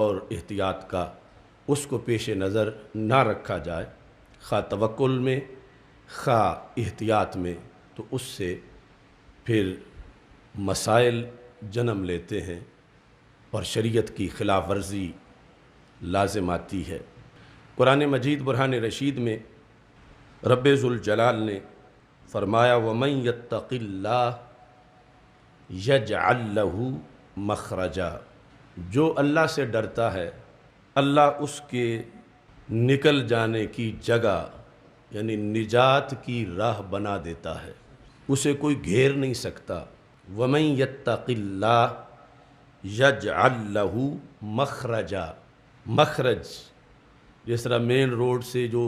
اور احتیاط کا اس کو پیش نظر نہ رکھا جائے، خواہ توکل میں خواہ احتیاط میں، تو اس سے پھر مسائل جنم لیتے ہیں اور شریعت کی خلاف ورزی لازم آتی ہے۔ قرآن مجید برہان رشید میں رب ذوالجلال نے فرمایا وَمَن يَتَّقِ اللَّهَ يَجْعَلْ لَهُ مَخْرَجًا، جو اللہ سے ڈرتا ہے اللہ اس کے نکل جانے کی جگہ یعنی نجات کی راہ بنا دیتا ہے، اسے کوئی گھیر نہیں سکتا۔ وَمَن يَتَّقِ اللَّهَ يَجْعَلْ لَهُ مَخْرَجًا، مخرج جس طرح مین روڈ سے جو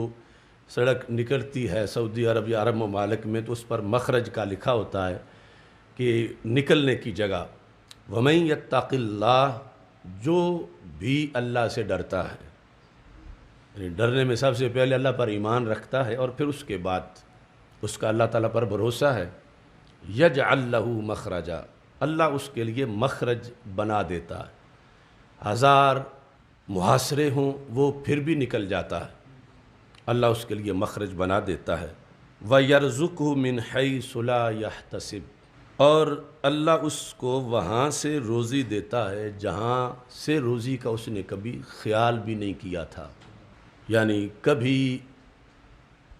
سڑک نکلتی ہے سعودی عرب یا عرب ممالک میں تو اس پر مخرج کا لکھا ہوتا ہے کہ نکلنے کی جگہ۔ وَمَن يَتَّقِ اللَّهَ، جو بھی اللہ سے ڈرتا ہے، یعنی ڈرنے میں سب سے پہلے اللہ پر ایمان رکھتا ہے اور پھر اس کے بعد اس کا اللہ تعالیٰ پر بھروسہ ہے، يَجْعَلْ لَهُ مَخْرَجًا، اللہ اس کے لیے مخرج بنا دیتا ہے۔ ہزار محاصرے ہوں وہ پھر بھی نکل جاتا ہے، اللہ اس کے لیے مخرج بنا دیتا ہے۔ وَيَرْزُقْهُ مِنْ حَيْثُ لَا يَحْتَسِبُ، اور اللہ اس کو وہاں سے روزی دیتا ہے جہاں سے روزی کا اس نے کبھی خیال بھی نہیں کیا تھا، یعنی کبھی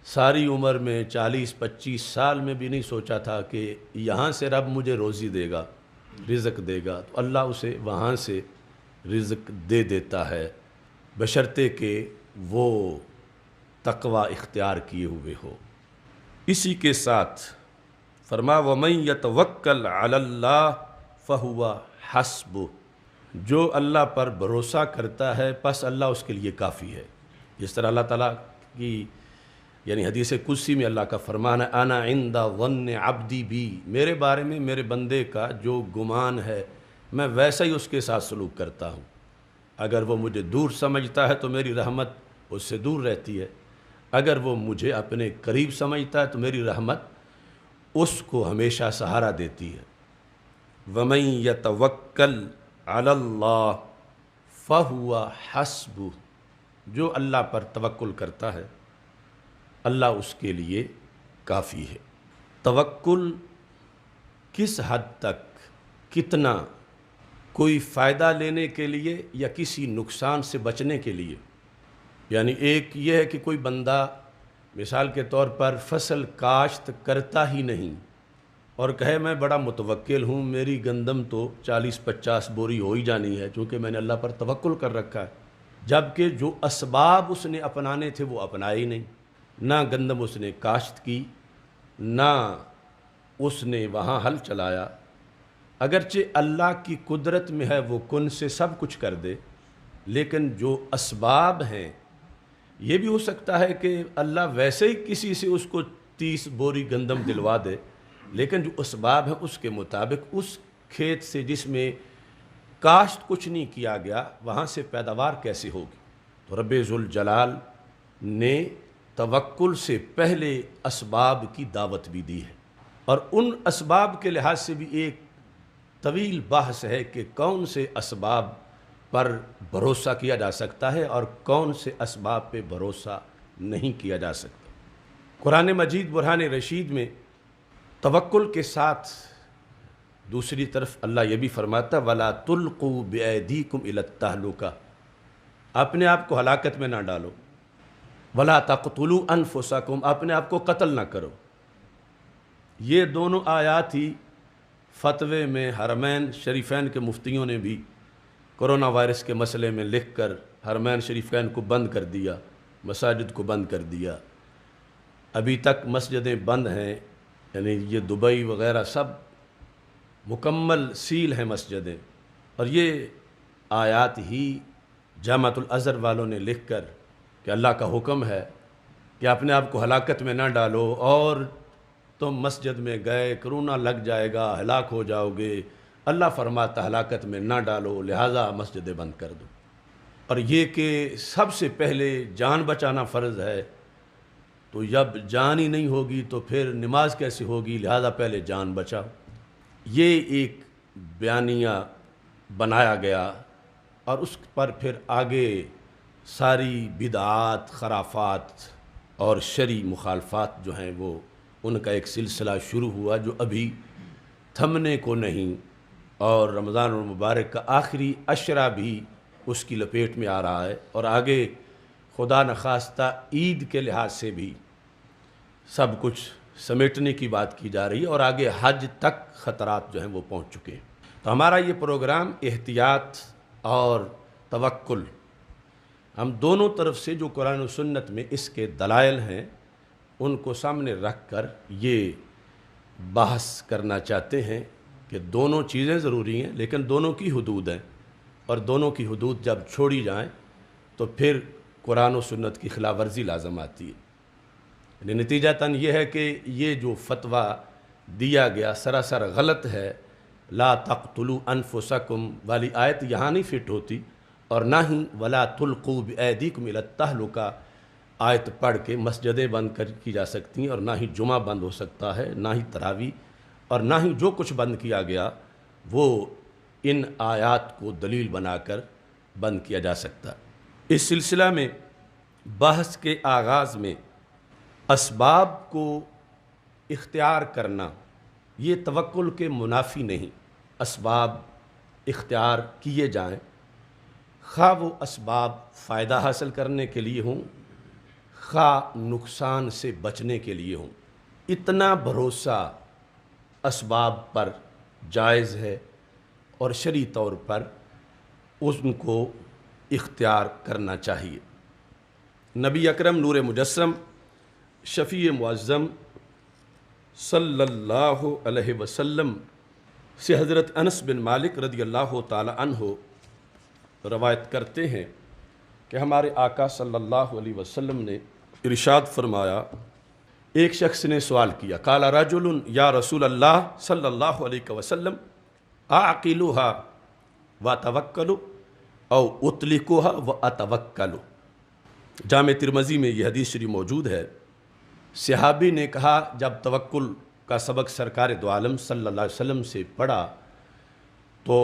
ساری عمر میں 40-25 سال میں بھی نہیں سوچا تھا کہ یہاں سے رب مجھے روزی دے گا، رزق دے گا، تو اللہ اسے وہاں سے رزق دے دیتا ہے بشرطے کہ وہ تقوی اختیار کیے ہوئے ہو۔ اسی کے ساتھ فرما وَمَن يَتَوَکَّلْ عَلَى اللَّهِ فَهُوَ حَسْبُهُ، جو اللہ پر بھروسہ کرتا ہے پس اللہ اس کے لیے کافی ہے۔ جس طرح اللہ تعالیٰ کی یعنی حدیث قدسی میں اللہ کا فرمان ہے انا عند ظن عبدی بی، میرے بارے میں میرے بندے کا جو گمان ہے میں ویسا ہی اس کے ساتھ سلوک کرتا ہوں۔ اگر وہ مجھے دور سمجھتا ہے تو میری رحمت اس سے دور رہتی ہے، اگر وہ مجھے اپنے قریب سمجھتا ہے تو میری رحمت اس کو ہمیشہ سہارا دیتی ہے۔ وَمَن يَتَوَکَّلْ عَلَى اللَّهِ فَهُوَ حَسْبُهُ، جو اللہ پر توکل کرتا ہے اللہ اس کے لیے کافی ہے۔ توکل کس حد تک، کتنا، کوئی فائدہ لینے کے لیے یا کسی نقصان سے بچنے کے لیے؟ یعنی ایک یہ ہے کہ کوئی بندہ مثال کے طور پر فصل کاشت کرتا ہی نہیں اور کہے میں بڑا متوکل ہوں، میری گندم تو 40-50 بوری ہو ہی جانی ہے چونکہ میں نے اللہ پر توکل کر رکھا ہے، جبکہ جو اسباب اس نے اپنانے تھے وہ اپنائے ہی نہیں، نہ گندم اس نے کاشت کی، نہ اس نے وہاں ہل چلایا۔ اگرچہ اللہ کی قدرت میں ہے وہ کن سے سب کچھ کر دے، لیکن جو اسباب ہیں یہ بھی ہو سکتا ہے کہ اللہ ویسے ہی کسی سے اس کو 30 بوری گندم دلوا دے، لیکن جو اسباب ہیں اس کے مطابق اس کھیت سے جس میں کاشت کچھ نہیں کیا گیا وہاں سے پیداوار کیسے ہوگی؟ تو رب ذوالجلال نے توکل سے پہلے اسباب کی دعوت بھی دی ہے، اور ان اسباب کے لحاظ سے بھی ایک طویل بحث ہے کہ کون سے اسباب پر بھروسہ کیا جا سکتا ہے اور کون سے اسباب پہ بھروسہ نہیں کیا جا سکتا۔ قرآن مجید برہان رشید میں توکل کے ساتھ دوسری طرف اللہ یہ بھی فرماتا وَلَا تُلْقُوا بِأَيْدِيكُمْ إِلَى التَّهْلُكَةِ، اپنے آپ کو ہلاکت میں نہ ڈالو، وَلَا تَقْتُلُوا أَنفُسَكُمْ، اپنے آپ کو قتل نہ کرو۔ یہ دونوں آیات ہی فتوے میں حرمین شریفین کے مفتیوں نے بھی کرونا وائرس کے مسئلے میں لکھ کر حرمین شریفین کو بند کر دیا، مساجد کو بند کر دیا۔ ابھی تک مسجدیں بند ہیں، یعنی یہ دبئی وغیرہ سب مکمل سیل ہیں مسجدیں، اور یہ آیات ہی جامعۃ الازہر والوں نے لکھ کر کہ اللہ کا حکم ہے کہ اپنے آپ کو ہلاکت میں نہ ڈالو، اور تم مسجد میں گئے کرونا لگ جائے گا ہلاک ہو جاؤ گے، اللہ فرماتا ہلاکت میں نہ ڈالو لہٰذا مسجدیں بند کر دو۔ اور یہ کہ سب سے پہلے جان بچانا فرض ہے، تو جب جان ہی نہیں ہوگی تو پھر نماز کیسے ہوگی، لہٰذا پہلے جان بچاؤ۔ یہ ایک بیانیہ بنایا گیا اور اس پر پھر آگے ساری بدعات، خرافات اور شرعی مخالفات جو ہیں وہ ان کا ایک سلسلہ شروع ہوا جو ابھی تھمنے کو نہیں، اور رمضان المبارک کا آخری عشرہ بھی اس کی لپیٹ میں آ رہا ہے، اور آگے خدا نخواستہ عید کے لحاظ سے بھی سب کچھ سمیٹنے کی بات کی جا رہی ہے، اور آگے حج تک خطرات جو ہیں وہ پہنچ چکے ہیں۔ تو ہمارا یہ پروگرام احتیاط اور توکل، ہم دونوں طرف سے جو قرآن و سنت میں اس کے دلائل ہیں ان کو سامنے رکھ کر یہ بحث کرنا چاہتے ہیں کہ دونوں چیزیں ضروری ہیں لیکن دونوں کی حدود ہیں، اور دونوں کی حدود جب چھوڑی جائیں تو پھر قرآن و سنت کی خلاف ورزی لازم آتی ہے۔ یعنی نتیجتاً یہ ہے کہ یہ جو فتویٰ دیا گیا سراسر غلط ہے، لا تقتلوا انفسکم والی آیت یہاں نہیں فٹ ہوتی، اور نہ ہی ولا تلقوا بایدیکم الی التہلکہ آیت پڑھ کے مسجدیں بند کی جا سکتی ہیں، اور نہ ہی جمعہ بند ہو سکتا ہے، نہ ہی تراویح، اور نہ ہی جو کچھ بند کیا گیا وہ ان آیات کو دلیل بنا کر بند کیا جا سکتا ہے۔ اس سلسلہ میں بحث کے آغاز میں اسباب کو اختیار کرنا یہ توکل کے منافی نہیں، اسباب اختیار کیے جائیں، خواہ وہ اسباب فائدہ حاصل کرنے کے لیے ہوں، خواہ نقصان سے بچنے کے لیے ہوں، اتنا بھروسہ اسباب پر جائز ہے، اور شرعی طور پر ان کو اختیار کرنا چاہیے۔ نبی اکرم نور مجسم شفیع معظم صلی اللہ علیہ وسلم سے حضرت انس بن مالک رضی اللہ تعالی عنہ روایت کرتے ہیں کہ ہمارے آقا صلی اللہ علیہ وسلم نے ارشاد فرمایا، ایک شخص نے سوال کیا، قال رجل یا رسول اللہ صلی اللہ علیہ وسلم اعقلها واتوکل او اطلقها واتوکل۔ جامع ترمذی میں یہ حدیث شریف موجود ہے۔ صحابی نے کہا جب توکل کا سبق سرکار دو عالم صلی اللہ علیہ وسلم سے پڑھا تو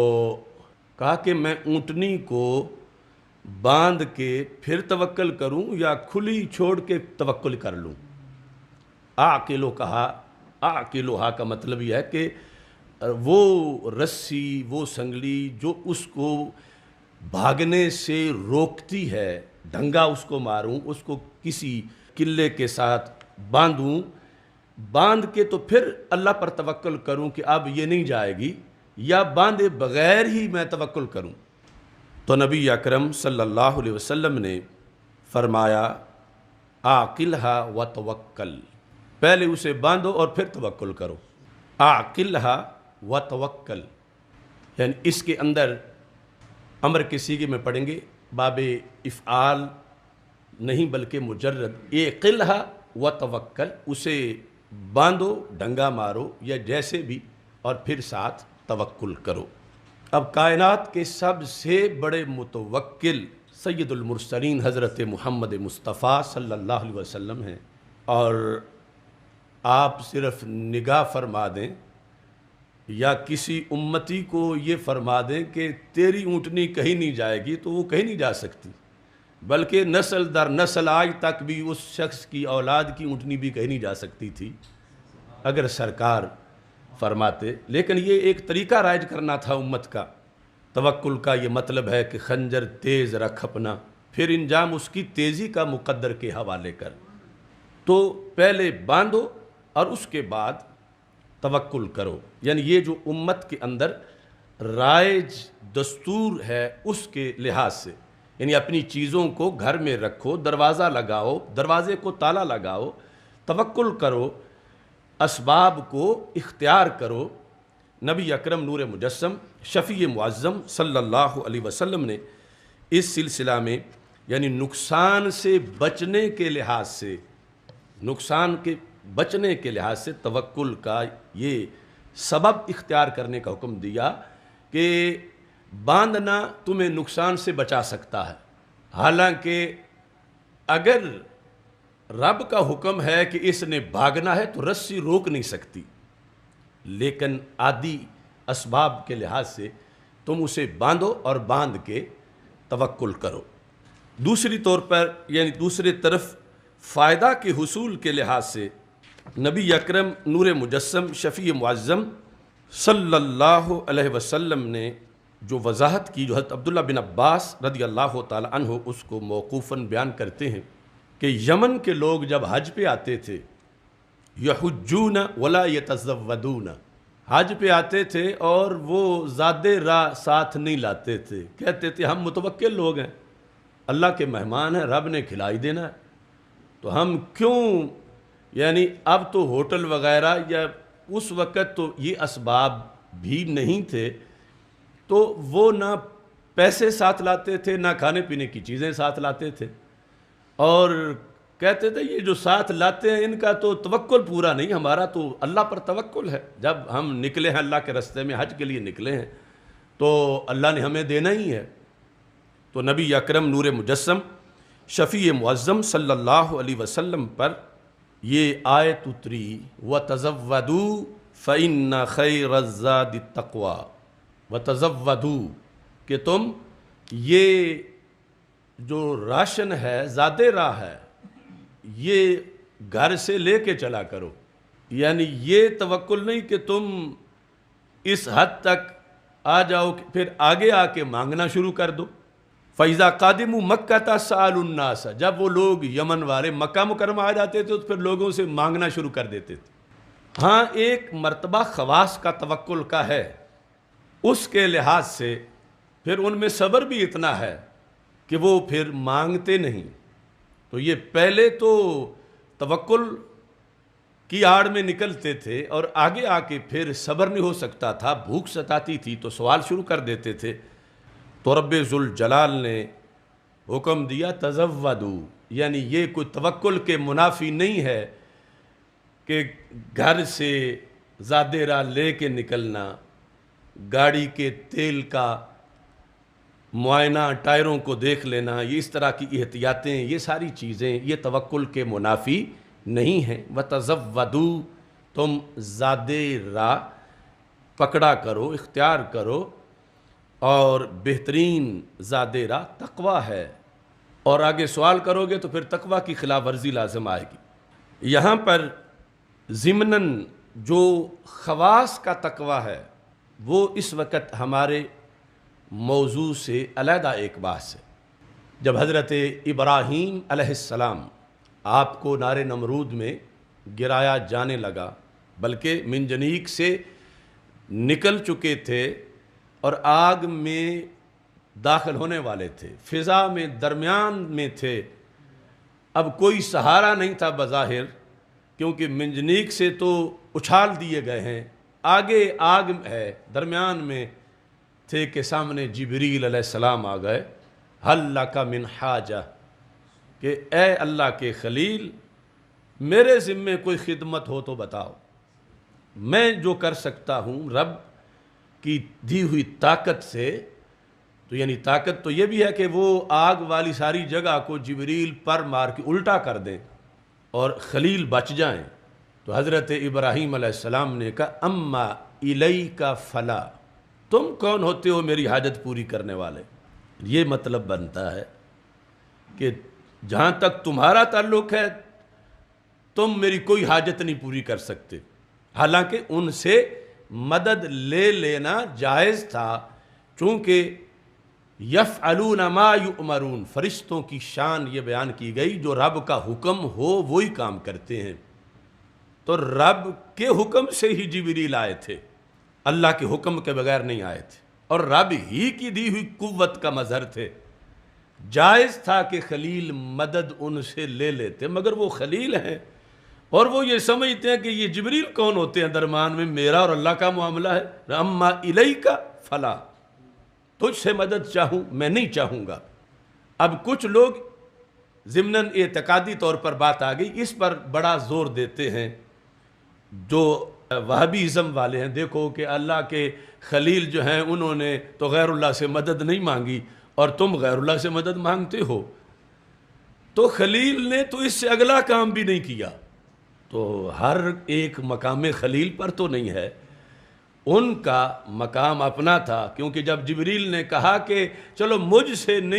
کہا کہ میں اونٹنی کو باندھ کے پھر توکل کروں یا کھلی چھوڑ کے توکل کر لوں؟ اعقلو کہا، اعقلوہا کا مطلب یہ ہے کہ وہ رسی، وہ سنگلی جو اس کو بھاگنے سے روکتی ہے، ڈنگا اس کو ماروں، اس کو کسی قلعے کے ساتھ باندھوں، باندھ کے تو پھر اللہ پر توکل کروں کہ اب یہ نہیں جائے گی، یا باندھے بغیر ہی میں توکل کروں؟ تو نبی اکرم صلی اللہ علیہ وسلم نے فرمایا عاقلھا وتوکل، پہلے اسے باندھو اور پھر توکل کرو۔ عاقلھا وتوکل یعنی اس کے اندر امر کے صیغے میں پڑھیں گے، باب افعال نہیں بلکہ مجرد اعقلھا وتوکل، اسے باندھو، ڈنگا مارو یا جیسے بھی، اور پھر ساتھ توکل کرو۔ اب کائنات کے سب سے بڑے متوکل سید المرسلین حضرت محمد مصطفیٰ صلی اللہ علیہ وسلم ہیں، اور آپ صرف نگاہ فرما دیں یا کسی امتی کو یہ فرما دیں کہ تیری اونٹنی کہیں نہیں جائے گی تو وہ کہیں نہیں جا سکتی، بلکہ نسل در نسل آج تک بھی اس شخص کی اولاد کی اونٹنی بھی کہیں نہیں جا سکتی تھی اگر سرکار فرماتے۔ لیکن یہ ایک طریقہ رائج کرنا تھا امت کا۔ توکل کا یہ مطلب ہے کہ خنجر تیز رکھ اپنا، پھر انجام اس کی تیزی کا مقدر کے حوالے کر۔ تو پہلے باندھو اور اس کے بعد توکل کرو، یعنی یہ جو امت کے اندر رائج دستور ہے اس کے لحاظ سے، یعنی اپنی چیزوں کو گھر میں رکھو، دروازہ لگاؤ، دروازے کو تالا لگاؤ، توکل کرو، اسباب کو اختیار کرو۔ نبی اکرم نور مجسم شفیع معظم صلی اللہ علیہ وسلم نے اس سلسلہ میں یعنی نقصان سے بچنے کے لحاظ سے، نقصان کے بچنے کے لحاظ سے توکل کا یہ سبب اختیار کرنے کا حکم دیا کہ باندھنا تمہیں نقصان سے بچا سکتا ہے، حالانکہ اگر رب کا حکم ہے کہ اس نے بھاگنا ہے تو رسی روک نہیں سکتی، لیکن عادی اسباب کے لحاظ سے تم اسے باندھو اور باندھ کے توکل کرو۔ دوسری طور پر یعنی دوسری طرف فائدہ کے حصول کے لحاظ سے نبی اکرم نور مجسم شفیع معظم صلی اللہ علیہ وسلم نے جو وضاحت کی، جو حضرت عبداللہ بن عباس رضی اللہ تعالی عنہ اس کو موقوفاً بیان کرتے ہیں کہ یمن کے لوگ جب حج پہ آتے تھے، یحجون ولا یتزودون، حج پہ آتے تھے اور وہ زاد راہ ساتھ نہیں لاتے تھے، کہتے تھے ہم متوکل لوگ ہیں، اللہ کے مہمان ہیں، رب نے کھلائی دینا ہے، تو ہم کیوں، یعنی اب تو ہوٹل وغیرہ یا اس وقت تو یہ اسباب بھی نہیں تھے، تو وہ نہ پیسے ساتھ لاتے تھے نہ کھانے پینے کی چیزیں ساتھ لاتے تھے، اور کہتے تھے یہ جو ساتھ لاتے ہیں ان کا تو توکل پورا نہیں، ہمارا تو اللہ پر توکل ہے، جب ہم نکلے ہیں اللہ کے راستے میں حج کے لیے نکلے ہیں تو اللہ نے ہمیں دینا ہی ہے۔ تو نبی اکرم نور مجسم شفیع معظم صلی اللہ علیہ وسلم پر یہ آیت اتری، وَتَزَوَّدُوا فَإِنَّ خَيْرَ الزَّادِ التَّقْوَىٰ، وَتَزَوَّدُوا کہ تم یہ جو راشن ہے، زاد راہ ہے، یہ گھر سے لے کے چلا کرو، یعنی یہ توکل نہیں کہ تم اس حد تک آ جاؤ کہ پھر آگے آ کے مانگنا شروع کر دو۔ فَإِذَا قَادِمُوا مَكَّةَ سَأَلُوا النَّاسَ، جب وہ لوگ یمن والے مکہ مکرمہ آ جاتے تھے تو پھر لوگوں سے مانگنا شروع کر دیتے تھے۔ ہاں ایک مرتبہ خواص کا توکل کا ہے، اس کے لحاظ سے پھر ان میں صبر بھی اتنا ہے کہ وہ پھر مانگتے نہیں۔ تو یہ پہلے تو توکل کی آڑ میں نکلتے تھے اور آگے آ کے پھر صبر نہیں ہو سکتا تھا، بھوک ستاتی تھی تو سوال شروع کر دیتے تھے، تو رب ذوالجلال نے حکم دیا تزودوا، یعنی یہ کوئی توکل کے منافی نہیں ہے کہ گھر سے زاد راہ لے کے نکلنا، گاڑی کے تیل کا معائنہ، ٹائروں کو دیکھ لینا، یہ اس طرح کی احتیاطیں، یہ ساری چیزیں یہ توکل کے منافی نہیں ہیں۔ وَتَزَوَّدُوا، تم زاد راہ پکڑا کرو، اختیار کرو، اور بہترین زاد راہ تقویٰ ہے، اور آگے سوال کرو گے تو پھر تقویٰ کی خلاف ورزی لازم آئے گی۔ یہاں پر ضمناً جو خواص کا تقویٰ ہے وہ اس وقت ہمارے موضوع سے علیحدہ ایک بحث ہے۔ جب حضرت ابراہیم علیہ السلام آپ کو نار نمرود میں گرایا جانے لگا، بلکہ منجنیق سے نکل چکے تھے اور آگ میں داخل ہونے والے تھے، فضا میں درمیان میں تھے، اب کوئی سہارا نہیں تھا بظاہر، کیونکہ منجنیق سے تو اچھال دیے گئے ہیں، آگے آگ ہے، درمیان میں تھے کہ سامنے جبریل علیہ السلام آ گئے، حل لک من حاجہ، کہ اے اللہ کے خلیل میرے ذمے کوئی خدمت ہو تو بتاؤ، میں جو کر سکتا ہوں رب کی دی ہوئی طاقت سے، تو یعنی طاقت تو یہ بھی ہے کہ وہ آگ والی ساری جگہ کو جبریل پر مار کے الٹا کر دیں اور خلیل بچ جائیں۔ تو حضرت ابراہیم علیہ السلام نے کہا اما الیک فلا، تم کون ہوتے ہو میری حاجت پوری کرنے والے؟ یہ مطلب بنتا ہے کہ جہاں تک تمہارا تعلق ہے تم میری کوئی حاجت نہیں پوری کر سکتے، حالانکہ ان سے مدد لے لینا جائز تھا، چونکہ یفعلون ما یؤمرون، فرشتوں کی شان یہ بیان کی گئی جو رب کا حکم ہو وہی کام کرتے ہیں، تو رب کے حکم سے ہی جبریل آئے تھے، اللہ کے حکم کے بغیر نہیں آئے تھے، اور رب ہی کی دی ہوئی قوت کا مظہر تھے، جائز تھا کہ خلیل مدد ان سے لے لیتے، مگر وہ خلیل ہیں اور وہ یہ سمجھتے ہیں کہ یہ جبریل کون ہوتے ہیں درمیان میں، میرا اور اللہ کا معاملہ ہے، اما الیک فلا، تجھ سے مدد چاہوں میں نہیں چاہوں گا۔ اب کچھ لوگ ضمناً اعتقادی طور پر بات آ گئی، اس پر بڑا زور دیتے ہیں جو وہابیزم والے ہیں، دیکھو کہ اللہ کے خلیل جو ہیں انہوں نے تو غیر اللہ سے مدد نہیں مانگی اور تم غیر اللہ سے مدد مانگتے ہو، تو خلیل نے تو اس سے اگلا کام بھی نہیں کیا، تو ہر ایک مقام خلیل پر تو نہیں ہے، ان کا مقام اپنا تھا، کیونکہ جب جبریل نے کہا کہ چلو مجھ سے نہیں